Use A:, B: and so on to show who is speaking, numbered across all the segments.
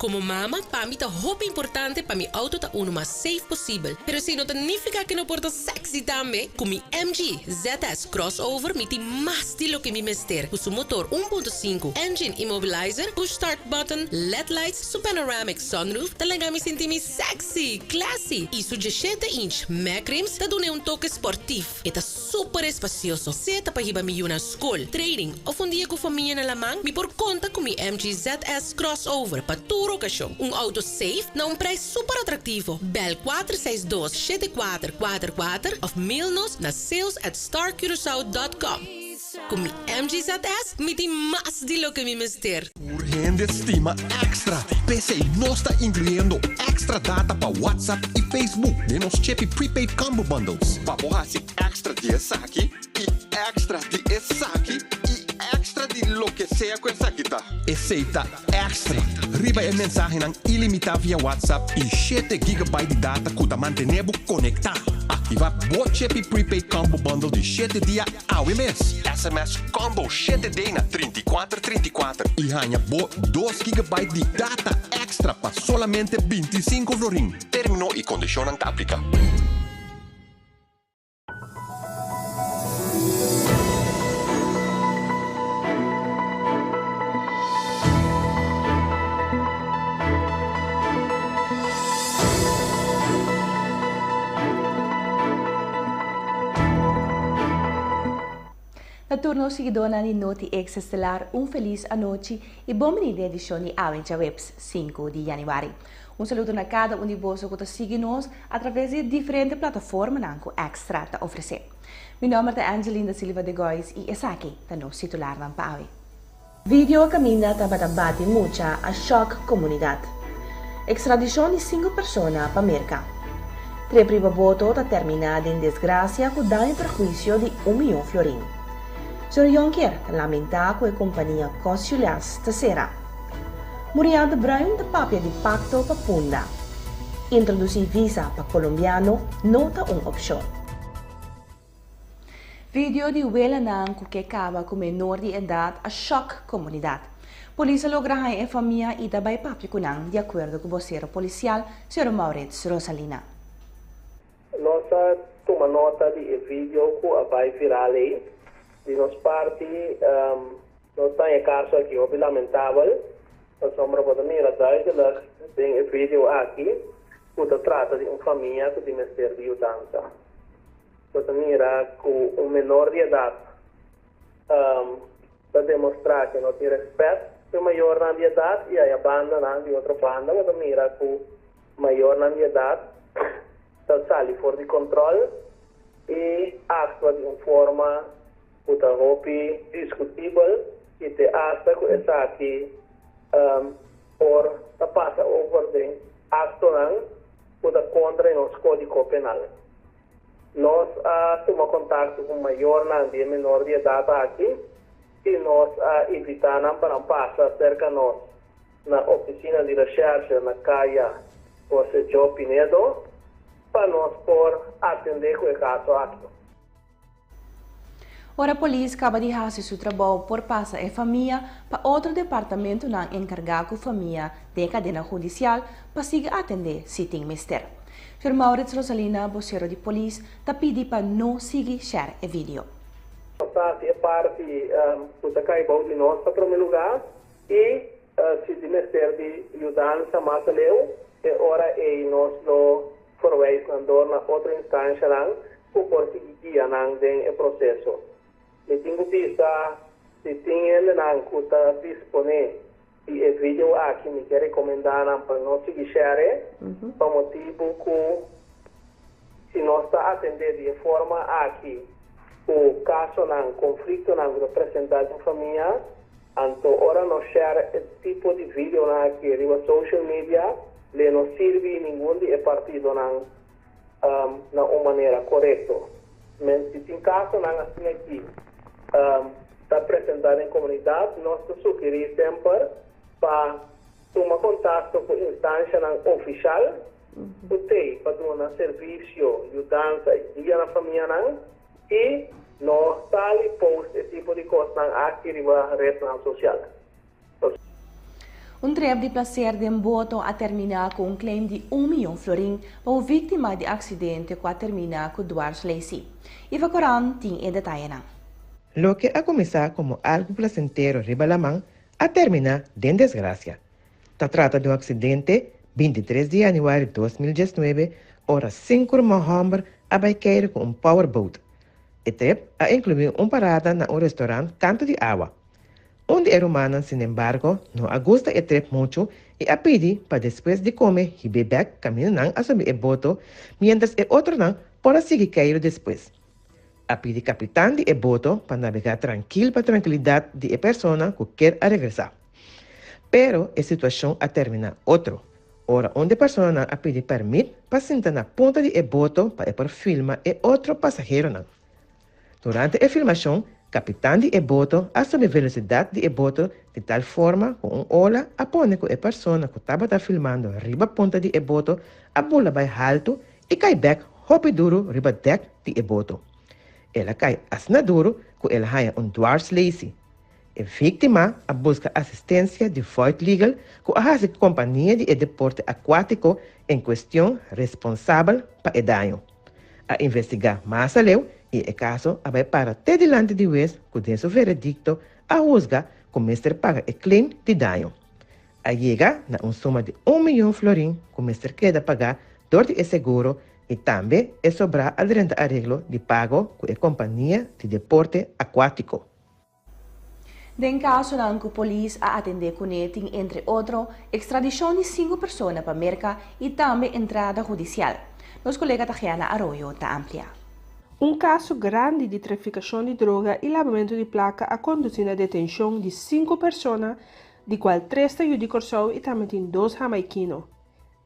A: Como mama, para mim tá roupa importante para mi auto tá uno mais safe possível. Pero se não significa que não porta sexy também. Com mi MG ZS Crossover, mi tem mais estilo que mi mister. Com seu motor 1.5, engine immobilizer, push start button, LED lights, su panoramic sunroof, talaga mi senti mi sexy, classy. E su 17-inch Mac rims, tá dune toque sportivo. E tá super espacioso. Se tá pa hiba mi yuna school, training, of un dia com família na lamang, mi por conta com mi MG ZS Crossover pa tour ocasión. Un auto safe na un preço super atrativo. Bel 462-7444 of mail-nos na sales@starcuracao.com. Com mi MG ZS, mi tem mais de lo que mi mister.
B: Urgente estima extra. PC não está incluindo extra data para WhatsApp e Facebook de nos Chepi Prepaid Combo Bundles. Para borrar extra de saque e extra de saque e extra de lo que sea com saque tá. Aceita extra. Riba a mensagem ilimitado via WhatsApp e 7 GB de data que mantenebo conectado. Ativa o Chepi Prepaid Combo Bundle de 7 dias ao mês. SMS Combo 7 dias na 3434 e ganha 2 GB de data extra para solamente 25 florin. Terminou e condicionam te aplica.
C: Na turno seguidona di Noti Ex Estelar, un feliz anoche e bom venire edizione Avenja Webs 5 di januari. Un saluto a cada un di voi che ci seguono attraverso di differenti piattaforme anche extra da offrire. Mi nome è Angelina Silva de Gois e esaki da nos titular ng Pawe. Video cammina tabatabati mucha a shock comunidad. Extradizione di 5 persone pa America. 3 prima voto da terminare in disgrazia con danno e perjuicio di 1 milione florin. Sir Jonker lamenta com a companhia consular stasera. Muriel de Bruin de papia di pacto pa Punda. Introduzir visa pa colombiano nota un option. Video di Welanang que acaba com menor de idade a choque comunidade. Polícia logra a família e da papia kunang de acordo com o vocero policial Sr. Maurits Rosalina.
D: Nossa toma nota de vídeo que vai viral aí. De nossa parte, nós temos caso aqui, é lamentável. Nós somos para mim, tem vídeo aqui, que trata de uma família que tem Ministério de Dança. Para mim, com um menor de idade, para demonstrar que não tem respeito pelo maior de idade, e aí a banda de outra banda, para mim, com maior de idade, está saindo fora de controle e atua de uma forma puta roupa discutível e te acha que essa aqui por a passa over de acto puta contra nosso código penal. Nós tomamos contato com maior e menor de idade aqui e nós evitamos para passar cerca de nós na oficina de recherche na Caia José João Pinedo para nós por atender o caso aqui.
C: Ora a polícia acaba de fazer seu trabalho por passar a família para outro departamento não encarregado com a família de cadena judicial para seguir atender se tem mister. Sr. Maurits Rosalina, vocero de polícia, está pedindo para não seguir share o vídeo.
D: Nossa parte puta caiu de nós para primeiro lugar e se de mister de mudança mais leu e ora é nós lo forweis na outra instância não por seguir guia não o processo. E tenho vista, se tem ele não está disponível e o vídeo aqui me quer recomendar para não seguir share, por motivo que se nós está atendendo de forma aqui o caso não conflito não representado em família, então ora não share esse tipo de vídeo aqui na social media, ele não serve nenhum de partido não na uma maneira correta. Mas se tem caso não assim aqui está apresentado em comunidade, nós sugerimos sempre para tomar contato com a instância oficial, para dar serviço de dança e na família e nós post esse tipo de coisa aqui na rede social.
C: Um trip de placer de Mboto a terminar com um claim de 1 milhão florim para uma vítima de acidente que a terminar com dwarslesie. Iva Coran tem em detalhe.
E: Lo que a começar como algo placentero riba la mão, a terminar de desgraça. Se trata de um acidente 23 de janeiro de 2019, hora 5 de novembro, a baiqueiro com um powerboat. O trip a incluir uma parada na restaurante Canto de Água. Um ser humano, sin embargo, não gusta o trip muito e a pedi para depois de comer e beber caminhando a subir o boto, mientras o outro não pode seguir cair depois. A pedi capitão de boto para navegar tranquilo para a tranquilidade de pessoa que quer regressar. Pero a situação a termina outro. Ora, onde a pessoa não a pedi permite para sentar na ponta de boto para por filmar e outro passageiro não. Durante a filmação, capitão de boto assume a velocidade de boto de tal forma que ola apone que a pessoa que estava filmando riba ponta de boto a bola vai alto e cai back hopi duro riba deck de boto. Ela cai asna duro que ela haya dwarslesie. A vítima a busca assistência de Voigt Legal que a companhia de deporte aquático em questão responsável para o dano. A investigar mais além e o caso vai para até delante de juiz que tem seu veredicto a juzgar que o mestre paga o claim de dano. A chega na soma de 1 milhão florim que o mestre queda pagar durante o seguro e também é sobrar al renta arreglo de pago com a companhia de deporte aquático.
C: Den caso na que a polícia a atender com ele, entre outros, extradição de 5 pessoas para a América e também entrada judicial. Nosso colega Tatiana Arroyo está amplia.
F: Um caso grande de traficação de droga e lavamento de placa a conduzir à detenção de 5 pessoas, de qual 3 estão de Corsou e também 2 jamaiquinos.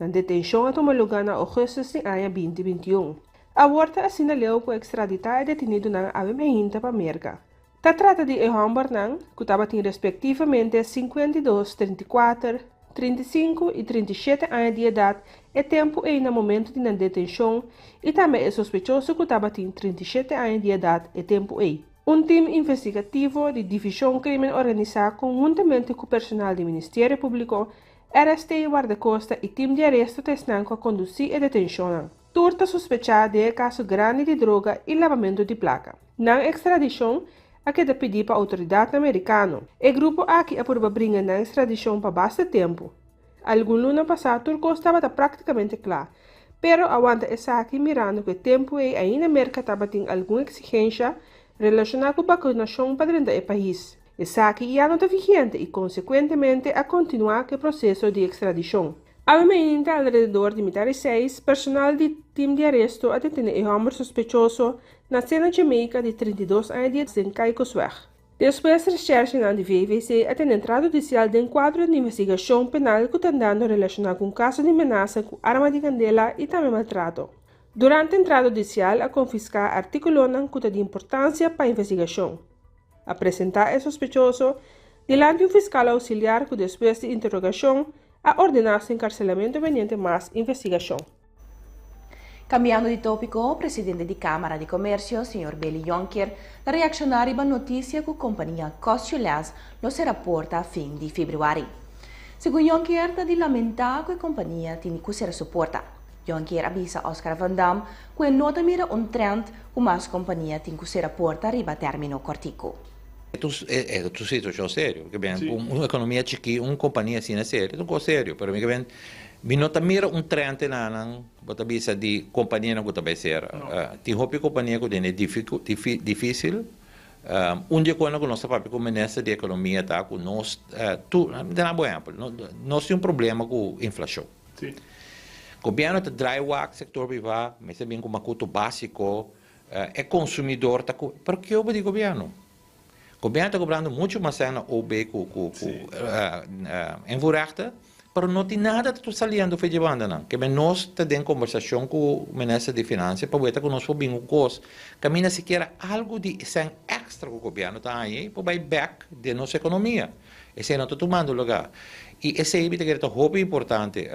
F: Na detenção a tomar lugar na agosto de ano 2021. A volta assinalou que o extraditado é detenido na Avemeinta para a América. Se trata de Johan Bernang, que estava respectivamente 52, 34, 35 e 37 anos de idade, e tempo é no momento de detenção, e também é sospechoso que estava 37 anos de idade, e tempo é. Um time investigativo de Divisão Crime Organizado, conjuntamente com o personal do Ministério Público, arrestei guarda-costa e time de arresto testando a conduzir a detenção. Turta sospechada de caso grande de droga e lavamento de placa. Na extradição, a que pedir para a autoridade americana. O grupo aqui aprova brincar na extradição para bastante tempo. Algum luna passado, Turco estava praticamente claro, pero aguanta essa aqui mirando que o tempo é ainda América estava tendo alguma exigência relacionada com a vacunação para dentro do país. Essa aqui já não está vigente e, consequentemente, a continuar com o processo de extradição. Havia alrededor de metade 6 personal de time de arresto a detener o homem suspeitoso na cena Jamaica de 32 anos em Caicosweg. Depois, recherche na VVC a ter entrada judicial de enquadro de investigação penal que está dando relacionado com caso de ameaça com arma de candela e também maltrato. Durante a entrada judicial, a confiscar artículos que de importância para a investigação. Apresentar o suspeitoso diante de um fiscal auxiliar que, depois de interrogação, a ordenar-se encarcelamento mediante mais investigação.
C: Cambiando de tópico, o presidente da Câmara de Comércio, Sr. Billy Juncker, reaccionou a notícia que a companhia Coschulas não se reporta a fim de fevereiro. Segundo Juncker, está de lamentar que a companhia tem que ser suporta. Juncker avisa Oscar Van Damme que não mira trend que mais companhia tem que ser reporta arriba término cortico.
G: É uma situação séria, porque bem, uma economia chique, uma companhia assim é séria, é um coisa sério, mas bem, não mira trend na bota bisa de companhia não vai ser, tem roupa companhia que é difícil, onde quando que nossa própria ministra de economia tá com nós, tu, dá um bom exemplo, nós temos problema com inflação. Sim. O governo está drywalk, sector privado, mas também com uma custo básico, é consumidor, tá com, por que o governo? O governo está cobrando muito mais na OB em Vorachta, mas não tem nada que está saliendo de banda, não. Que nós estamos em conversação com o ministro de Finanças para ver que nós podemos camina sequer algo de sem extra que o governo está aí, para vai back de nossa economia. Esse é não tomando lugar. E esse é que é muito importante.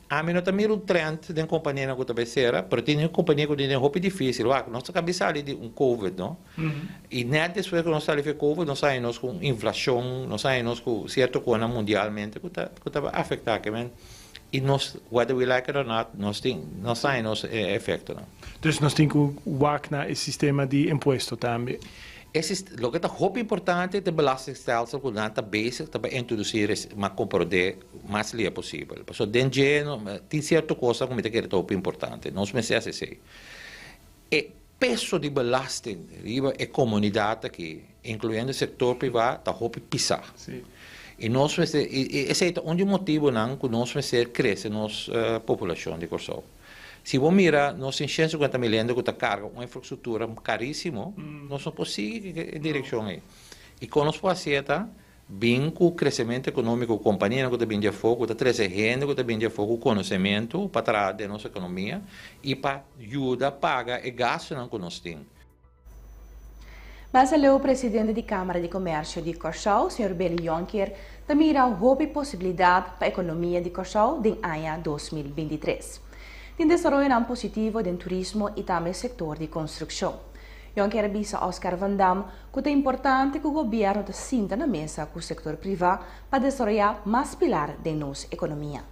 G: A mim não também um trend de companhia que também será, mas tem uma companhia que tem muito difícil. Nossa cabeça ali de Covid, não? E nem depois que nós saímos de Covid, nós saímos com inflação, nós saímos com certa coisa mundialmente que está afetando. E nós, whether we like it or not, nós saímos efeito.
H: Dus nós temos que usar esse sistema de imposto também.
G: Lo que é muito importante é o belastingstelsel que está bezig para introduzir uma comproder mais livre possível. Porque dentro tem certa coisa que é muito importante. Nós pensamos assim. O peso de belasting riba a comunidade aqui, incluindo o setor privado, está muito pisar. E nós esse é um motivo que nós pensamos crescer nossa população de Corsol. Se você mira, nós temos 150 milhões que carga uma infraestrutura caríssima, nós não conseguimos em direção aí. E quando nós fazemos, bem com o crescimento econômico, a companhia que está bem de fogo, está trazendo gente que está bem de fogo, conhecimento para trás da nossa economia e para ajudar a pagar e gasto que nós temos.
C: Mas o presidente da Câmara de Comércio de Corsol, Sr. Beli Jonker, também irá uma possibilidade para a economia de Corsol em ano 2023. Tem desenvolvimento positivo no turismo e também no setor de construção. Jonker avisa Oscar Van Dam que é importante que o governo sinta na mesa com o setor privado para desenvolver mais pilares da nossa economia.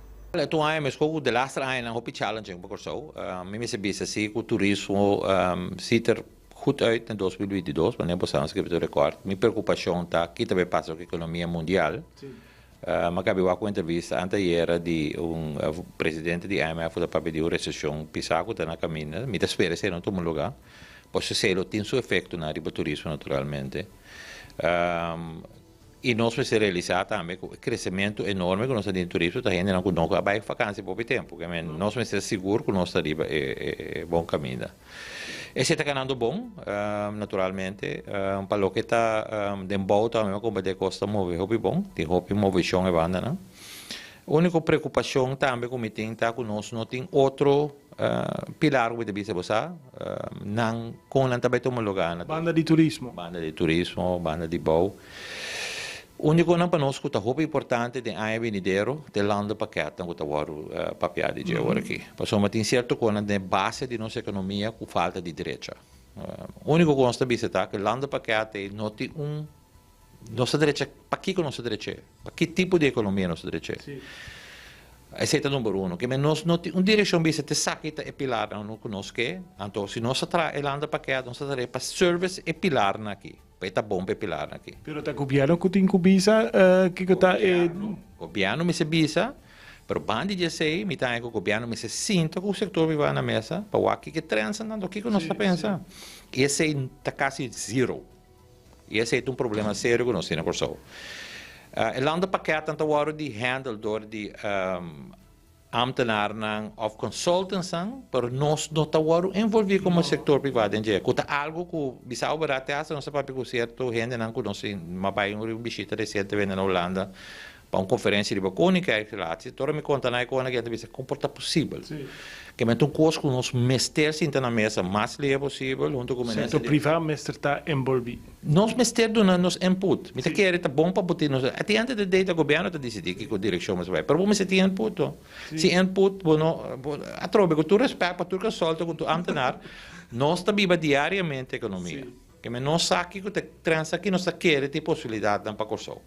G: Toen hij me schoot de laatste een hoop challenging voor zo. Mijn mensen zie ik het toerisme ziet goed uit in 2022, maar neem aan het record. Mijn preocupatie is que também passa com a economia mundial. Maar ik heb ook een entrevista anterior die presidente do IMF para pedir uma recessão pisaco está na caminho. Me espera se não toma lugar. Pois se ele tem seu efeito na área turismo naturalmente. E nós precisamos realizar também o crescimento enorme que nós temos em turismo, está ainda não vai vacância por tempo, porque nós precisamos ser seguros que nós arriba é bom caminho. Esse está ganhando bom, naturalmente, para o que está de volta, também como de costa mover, é bom, tem movição e banda, não? A única preocupação também que me tem está que nós não tem outro pilar que deve ser não com a também tomar lugar.
H: Banda de turismo,
G: banda de bom. O único não para nós que está muito importante é a venidero de lando paquete que está agora papiado de agora aqui. Porque tem certo coisa de base de nossa economia com falta de direita. O único que nós temos é que lando paquete não tem nossa direita, para que nossa direita? Para que tipo de economia nossa direita? Esse é o número 1. Que nós não tem uma direção bisa te saquita e pilar não conosco. Então se nós tra lando paquete, nós tra para service e pilar aqui. Está bom para pilar aqui.
H: Pero o governo que tem que visa que está
G: o governo me se visa, pero bandi já sei, me tá que o governo me se sinta que o setor viva na mesa, para o aqui que transando o que nós está pensando. Esse está quase zero. E esse é um problema sério que nós temos por só. O lande pakket aan te worden die handeld door die ambtenaren of consultants, pero nós não está envolvido como setor privado em dia. Quando algo que bisau barato é não se pode com certo gente não conhece, mas vai visita recente na Holanda para uma conferência de bacônica e relatos. Todo me conta na icona que a gente comporta possível. Que é um curso que nós mester sinta na mesa mais livre possível, junto com o
H: setor privado mester está envolvido.
G: Nós mester dando nos input. Me quer está bom para botar nos. Até antes de o governo está decidir que a direção mas vai. Pero vamos ter input. Se input, bueno, a trobe com tu respeito para tu que solta com tu amtenar, nós está viva diariamente a economia. Que me não sabe que transa que nós quer ter possibilidade de para corso.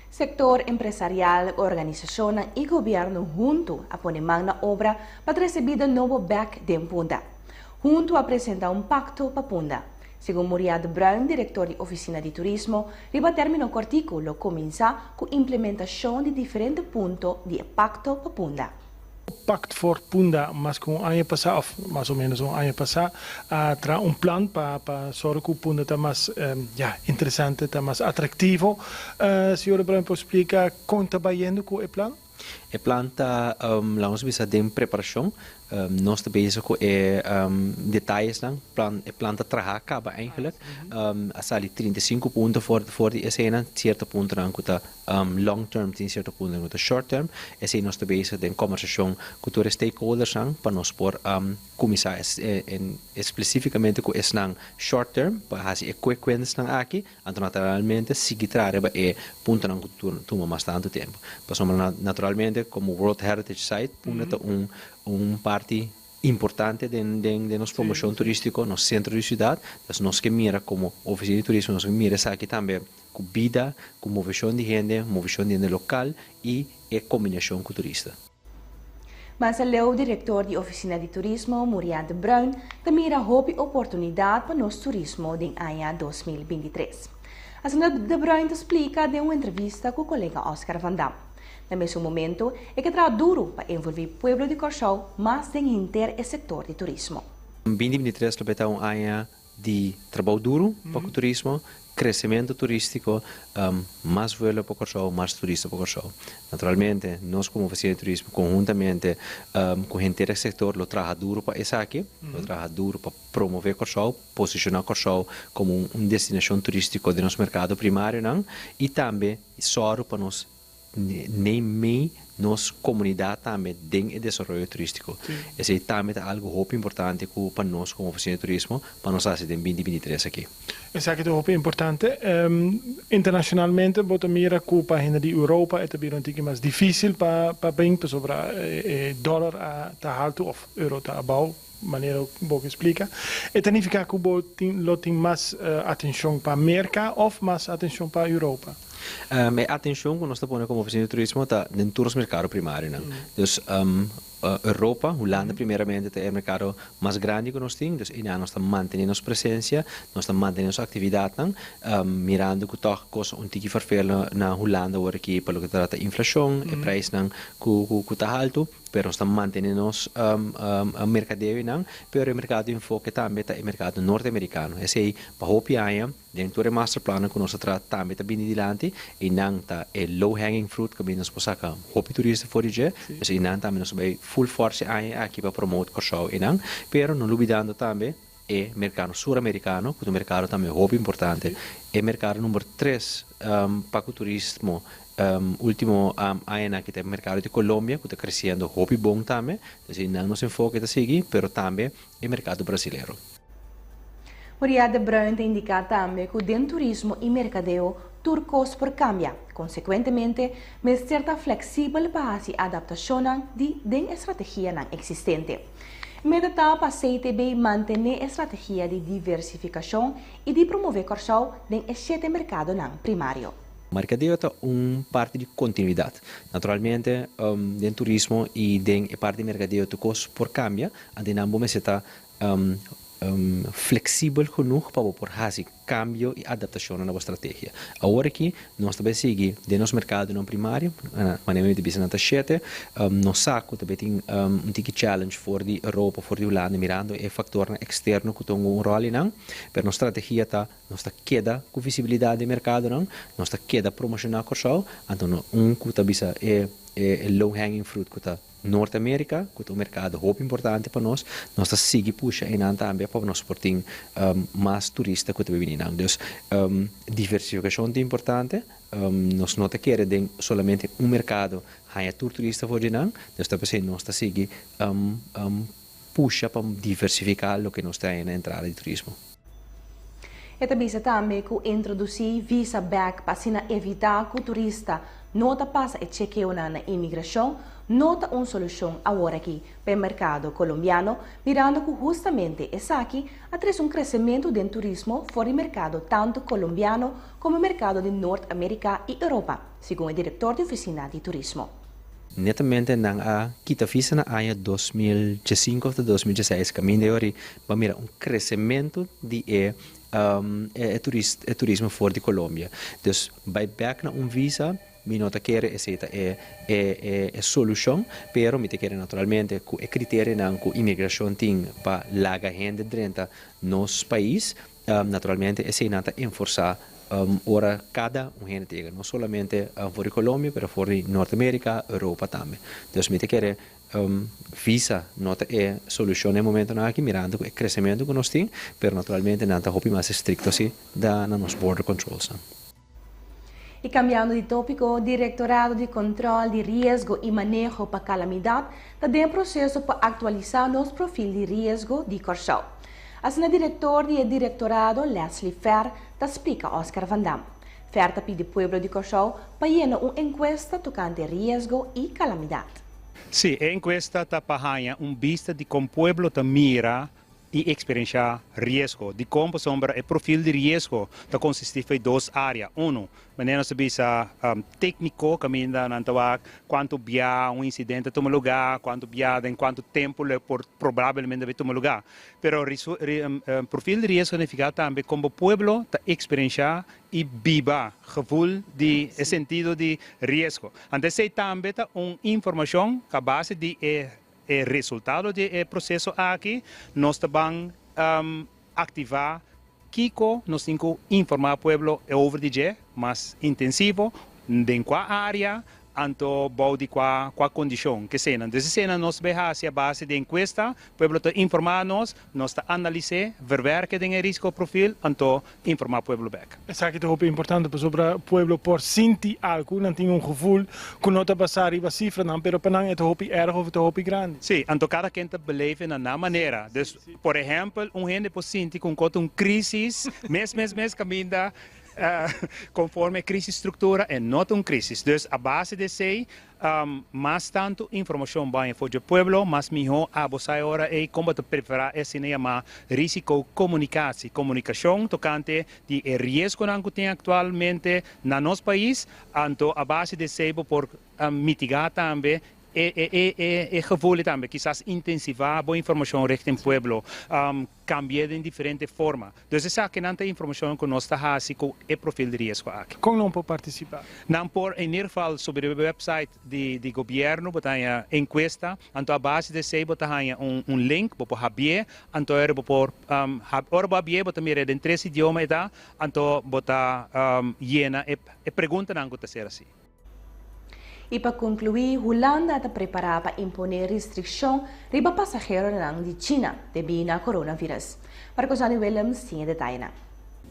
C: Sector empresarial, organização e governo junto a poner mão na obra para receber um novo back de Punda. Junto apresenta um pacto para Punda. Segundo Muriad Brown, diretor de Oficina de Turismo, riba termino o artículo começa com a implementação de diferentes pontos de pacto para Punda.
H: Pacto voor Punda, mas com ano passado, mais ou menos ano passado, traz plan para zorgen que Punda está mais interessante, está mais atrativo. Senhora Brown, pode explicar como está trabalhando com o plano?
I: A planta, vamos ver de preparação, nós também bezig com detalhes dan. A planta trabalha acaba eigenlijk. Ali 35 punten voor die escena, certo punto dan kuta long term, tin certo punto kuta short term. Esse nós também bezig de conversação com os stakeholders dan, para nós por começar especificamente com esse nan short term, para fazer quick wins dan aqui, então naturalmente seguir trabalhar punto nan kuta toma bastante tempo. Passamos naturalmente como World Heritage Site, punto parte importante de nossa promoção turística no centro da cidade. Então, nós que mira como oficina de turismo, nós que mira aqui também com vida, com movição de gente local e a combinação com o turista.
C: Mas o diretor da oficina de turismo, Muriel de Bruin, também mira houve oportunidade para nosso turismo em ano 2023. A senhora de Bruin explica em uma entrevista com o colega Oscar Van Dam. No mesmo momento, é que será duro para envolver o povo de Corchão, mas tem inter o setor de turismo.
I: 2023 é um ano de trabalho duro para o turismo, crescimento turístico, mais voo para Corchão, mais turista para Corchão. Naturalmente, nós como oficina de turismo, conjuntamente com o inteiro setor, lo trabalha duro para essa aqui, lo trabalha duro para promover Corchão, posicionar Corchão como uma destinação turística de nosso mercado primário, não? E também só para nós nem meio nossa comunidade também tem o desenvolvimento turístico. Esse é também algo muito importante para nós como oficina de turismo, para nós fazer em 2023 aqui.
H: Esse é muito importante. Internacionalmente, bota mira que a página de Europa é também um pouco mais difícil para brincar sobre dólar a alto ou euro a bau, maneira que você explica. E significa que você tem mais atenção para a América ou mais atenção para a Europa?
I: Atenção que nós estamos como oficina de turismo está dentro do nosso mercado primário. Então, Europa, Holanda primeiramente é o mercado mais grande que nós temos, e nós estamos mantendo nossa presença, nós estamos mantendo nossa atividade, mirando que toque coisa um tique farfelo na Holanda agora aqui pelo que trata inflação, o preço que está alto, pero estamos mantendo nosso mercado não, pero o mercado enfoque também é o mercado norte-americano. Esse aí para o ano dentro do master plan que nós tratamos também está bem adiante, e não está o low hanging fruit que nós podemos sacar hopi turista fora de, e não também nós vai full force aqui para promover Corchão e não, pero não olvidando também o mercado sul-americano, que é um mercado também muito importante, é o mercado número 3 para o turismo. Último ano que tem o mercado de Colômbia, que está crescendo muito bom também, então não nos enfoque a seguir, mas também o mercado brasileiro.
C: Muriel de Bruin indica também que o turismo e mercadeo turcos por cambia. Consequentemente, mas certa flexível para a adaptação de estratégia existente. Meio para a CITB manter a estratégia de diversificação e de promover Corchão em este mercado primário.
I: O mercadeo é parte de continuidade. Naturalmente, dentro do turismo e dentro da parte de mercadeo turcos por cambia, a dinâmica está flexível genoeg para fazer cambio e adaptação na nossa estratégia. Agora aqui, nós também seguimos de nosso mercado não primário, maneira de business na 7, nós saco também tem challenge for de Europa, for de Holanda, mirando o fator externo que tem rol não, mas nossa estratégia está, nós está queda com visibilidade de mercado não, nós está queda promocionar Corchão, então que também é low hanging fruit que está Norte-América, que é um mercado muito importante para nós, nós seguimos puxa e também para nós portar mais turistas que estão vindo. Então, diversificação é importante, nós não queremos somente um mercado, há turista por não, nós seguimos puxa para diversificar o que nós temos na entrada de turismo.
C: E também que introduzir visa back para evitar que o turista não passa a chequeio na imigração, nota uma solução agora aqui para o mercado colombiano, mirando que justamente essa aqui traz crescimento do turismo fora do mercado tanto colombiano como o mercado de Norte-América e Europa, segundo o diretor da oficina de turismo.
I: Netamente na kita visa na ano 2015 a 2016, caminho de para mirar crescimento de turismo fora de Colômbia. Então, vai back na visa, mi nota quer essa é solução, pero mi te quer naturalmente que o critério não que imigração tem para larga gente dentro nos país, naturalmente essa nata enforçar ora cada gente tega, não somente fora Colômbia, mas fora Norte-América, Europa também. Então, me quer visa nota é solução no momento na aqui mirando o crescimento que nós temos, mas naturalmente não está hopi mais estricto assim da nos border controls.
C: E cambiando de tópico, o Diretorado de Controle de Riesgo e Manejo para Calamidade está em processo para atualizar nosso perfil de risco de Corsau. Assim, o diretor do Diretorado, Leslie Fer, explica a Oscar Van Dam. Fer pede ao povo de Corsau para llenar uma encuesta tocante risco e calamidade.
J: Sim, a encuesta está para vista de como o povo mira e experienciar risco. De como sombra o perfil de risco está consiste em duas áreas. Maneira de bisa técnico, que não quanto bia incidente toma lugar, quanto bia em quanto tempo provavelmente vai tomar lugar. Pero perfil de risco significa também como o povo está experienciar e viva gevoel de sentido de risco. Antes também está uma informação que a base de o resultado do processo aqui, nós também ativar Kiko, nós temos que informar o povo over de mais intensivo, em qual área, anto bom de qual condição que seja. Dessa cena nós vemos a base de encuesta, o povo está informando nós está analisando, ver que tem risco perfil, anto informar o povo back.
H: Essa aqui é muito importante para o povo por sentir algo, não tem gevoel que não está passando a cifra, não, mas para não é muito erg ou muito grande.
J: Sim, anto cada quem está beleva na maneira. Dus, por exemplo, gente pode sentir com uma crise, mês caminha conforme a crise estrutura e não uma crise. Então, a base de sei, mais tanto informação vai para o povo, mais melhor a você agora é como preparar esse chamado risco comunicação tocante de risco que tem atualmente no nosso país, então a base de sei por mitigar também gevoel também, quizás intensivar a informação recht em pueblo, cambiar de diferente forma. Então, essa é a informação que nós estamos com o perfil de risco aqui.
H: Como não pode participar?
J: Não por, em geval, sobre o website do governo, botar encuesta, então a base de sei, botar um link, para habier, então era por, ora habier, botar mira em 3 idiomas, então botar llena e pergunta não que ser assim.
C: E para concluir, Holanda está preparada para impor restrição riba passageiro de China devido ao coronavírus. Para José Williams tinha detalhe.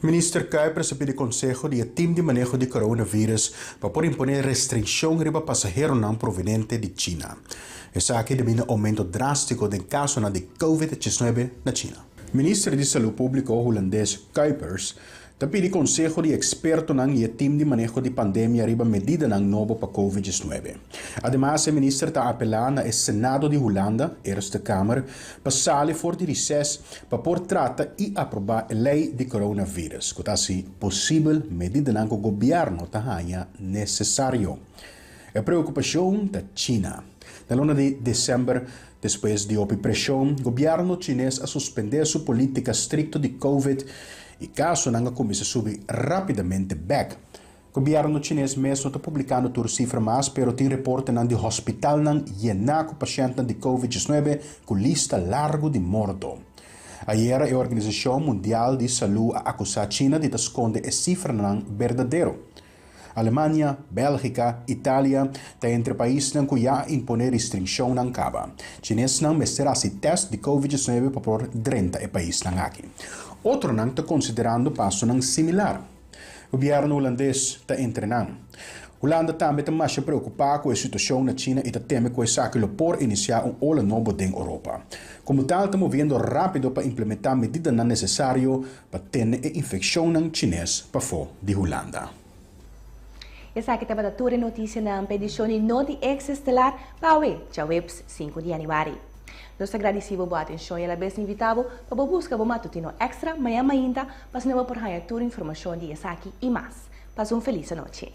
K: Minister Kuipers pediu conselho de time de manejo de coronavírus para impor restrição riba passageiro não proveniente de China. Essa aqui devido ao aumento drástico do caso de COVID-19 na China. Minister de Saúde Pública holandês Kuipers pediu conselho de experto e time de manejo de pandemia riba medida novo para COVID-19. Además, o ministro está apelando ao Senado de Holanda, Eerste Kamer, para sair fora de recesso para por trata e aprovar a lei de coronavírus, que assim possível medida que o governo está necessário. A preocupação da China. Na luna de dezembro, depois de pressão, o governo chinês a suspender sua política estricta de COVID e caso não comece a subir rapidamente back. O governo chinês mesmo está publicando toda cifra mais, pero tem reporte de hospital llenar com pacientes de COVID-19 com lista larga de mortos. Ayer a Organização Mundial de Saúde acusou a China de esconder a cifra verdadeira. Alemanha, Bélgica, Itália, está entre países que já impõem restrição na caba. Chinês não mesterá se teste de COVID-19 para por 30 países aqui. Outro não está considerando passo similar. O governo holandês está treinando. Holanda também está mais preocupada com a situação na China e está teme que essa que por iniciar ola novo em Europa. Como tal, está movendo rápido para implementar medidas necessárias para ter a infecção chinesa para fora de Holanda.
C: Essa aqui estava a notícia na edição de Noti Exestelar para o Webs 5 de janeiro. Nós agradecemos a atenção e a vez invitado para buscar o matutino extra, amanhã ainda, para não por ganhar toda a informação de essa aqui e mais. Passe uma feliz noite.